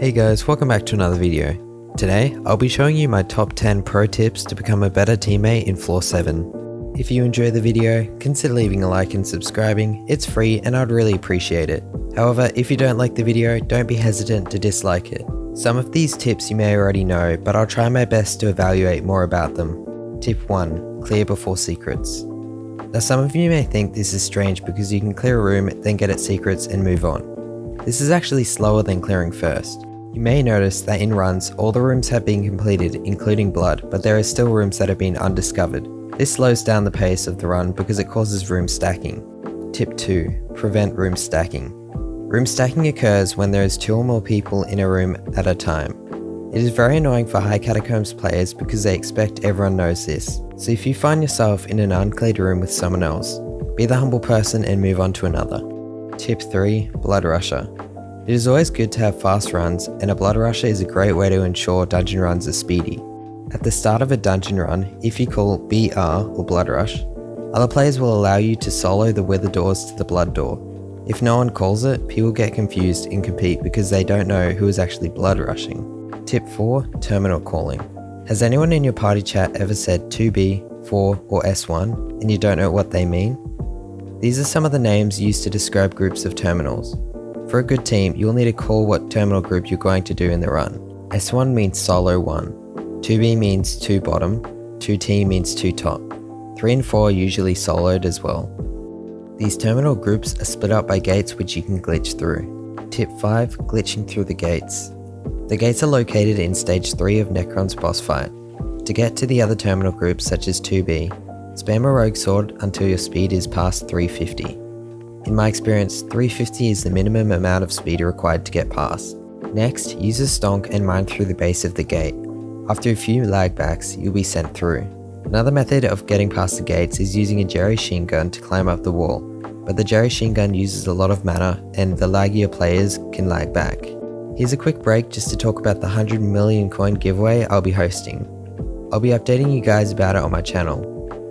Hey guys, welcome back to another video. Today, I'll be showing you my top 10 pro tips to become a better teammate in Floor 7. If you enjoy the video, consider leaving a like and subscribing. It's free and I'd really appreciate it. However, if you don't like the video, don't be hesitant to dislike it. Some of these tips you may already know, but I'll try my best to evaluate more about them. Tip 1. Clear before secrets. Now some of you may think this is strange because you can clear a room, then get its secrets and move on. This is actually slower than clearing first. You may notice that in runs, all the rooms have been completed, including blood, but there are still rooms that have been undiscovered. This slows down the pace of the run because it causes room stacking. Tip 2. Prevent room stacking. Room stacking occurs when there is 2 or more people in a room at a time. It is very annoying for high catacombs players because they expect everyone knows this. So if you find yourself in an uncleared room with someone else, be the humble person and move on to another. Tip 3. Blood rusher. It is always good to have fast runs, and a blood rusher is a great way to ensure dungeon runs are speedy. At the start of a dungeon run, if you call BR or blood rush, other players will allow you to solo the wither doors to the blood door. If no one calls it, people get confused and compete because they don't know who is actually blood rushing. Tip 4. Terminal calling. Has anyone in your party chat ever said 2B, 4 or S1 and you don't know what they mean? These are some of the names used to describe groups of terminals. For a good team, you will need to call what terminal group you're going to do in the run. S1 means solo 1, 2B means 2 bottom, 2T means 2 top, 3 and 4 are usually soloed as well. These terminal groups are split up by gates which you can glitch through. Tip 5. Glitching through the gates. The gates are located in stage 3 of Necron's boss fight. To get to the other terminal groups such as 2B, spam a rogue sword until your speed is past 350. In my experience, 350 is the minimum amount of speed required to get past. Next, use a stonk and mine through the base of the gate. After a few lag backs, you'll be sent through. Another method of getting past the gates is using a Jerry Shin gun to climb up the wall, but the Jerry Shin gun uses a lot of mana and the laggier players can lag back. Here's a quick break just to talk about the 100 million coin giveaway I'll be hosting. I'll be updating you guys about it on my channel.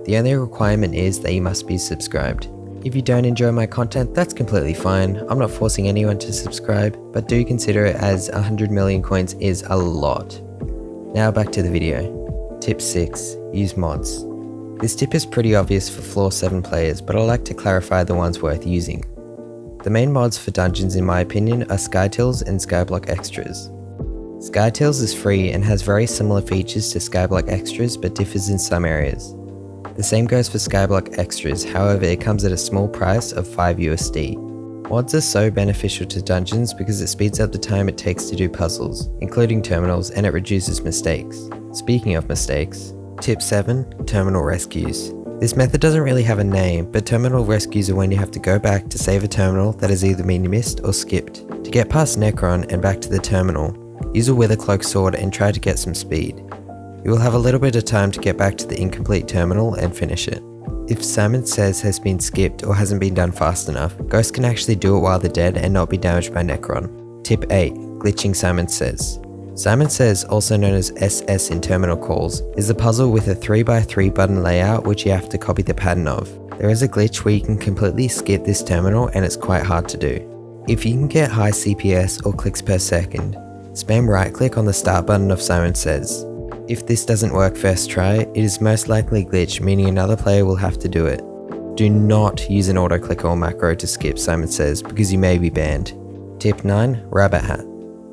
The only requirement is that you must be subscribed. If you don't enjoy my content, that's completely fine. I'm not forcing anyone to subscribe, but do consider it as 100 million coins is a lot. Now back to the video. Tip 6. Use mods. This tip is pretty obvious for Floor 7 players, but I'd like to clarify the ones worth using. The main mods for dungeons in my opinion are Skytills and Skyblock Extras. Skytills is free and has very similar features to Skyblock Extras but differs in some areas. The same goes for Skyblock Extras, however it comes at a small price of 5 USD. Mods are so beneficial to dungeons because it speeds up the time it takes to do puzzles, including terminals, and it reduces mistakes. Speaking of mistakes, Tip 7. Terminal rescues. This method doesn't really have a name, but terminal rescues are when you have to go back to save a terminal that has either been missed or skipped. To get past Necron and back to the terminal, use a Withercloak sword and try to get some speed. You will have a little bit of time to get back to the incomplete terminal and finish it. If Simon Says has been skipped or hasn't been done fast enough, Ghosts can actually do it while they're dead and not be damaged by Necron. Tip 8. Glitching Simon Says. Simon Says, also known as SS in terminal calls, is a puzzle with a 3x3 button layout which you have to copy the pattern of. There is a glitch where you can completely skip this terminal and it's quite hard to do. If you can get high CPS or clicks per second, spam right click on the start button of Simon Says. If this doesn't work first try, it is most likely glitch, meaning another player will have to do it. Do not use an auto clicker or macro to skip Simon Says because you may be banned. Tip 9. Rabbit Hat.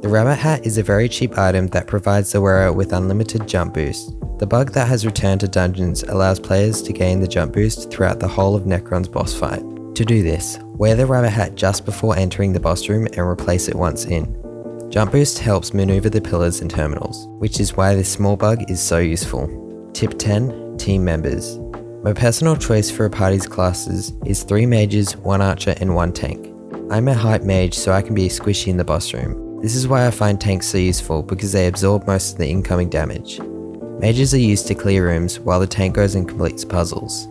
The Rabbit Hat is a very cheap item that provides the wearer with unlimited jump boost. The bug that has returned to dungeons allows players to gain the jump boost throughout the whole of Necron's boss fight. To do this, wear the Rabbit Hat just before entering the boss room and replace it once in. Jump boost helps maneuver the pillars and terminals, which is why this small bug is so useful. Tip 10. Team members. My personal choice for a party's classes is 3 mages, 1 archer and 1 tank. I'm a hype mage so I can be squishy in the boss room. This is why I find tanks so useful because they absorb most of the incoming damage. Mages are used to clear rooms while the tank goes and completes puzzles.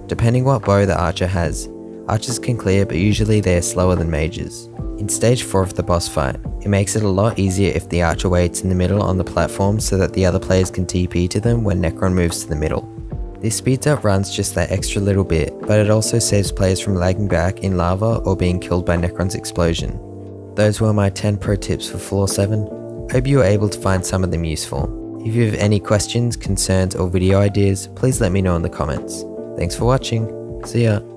Depending what bow the archer has, archers can clear but usually they are slower than mages. In stage 4 of the boss fight, it makes it a lot easier if the archer waits in the middle on the platform so that the other players can TP to them when Necron moves to the middle. This speeds up runs just that extra little bit, but it also saves players from lagging back in lava or being killed by Necron's explosion. those were my 10 pro tips for floor 7. I hope you were able to find some of them useful. If you have any questions, concerns or video ideas, please let me know in the comments. Thanks for watching. See ya.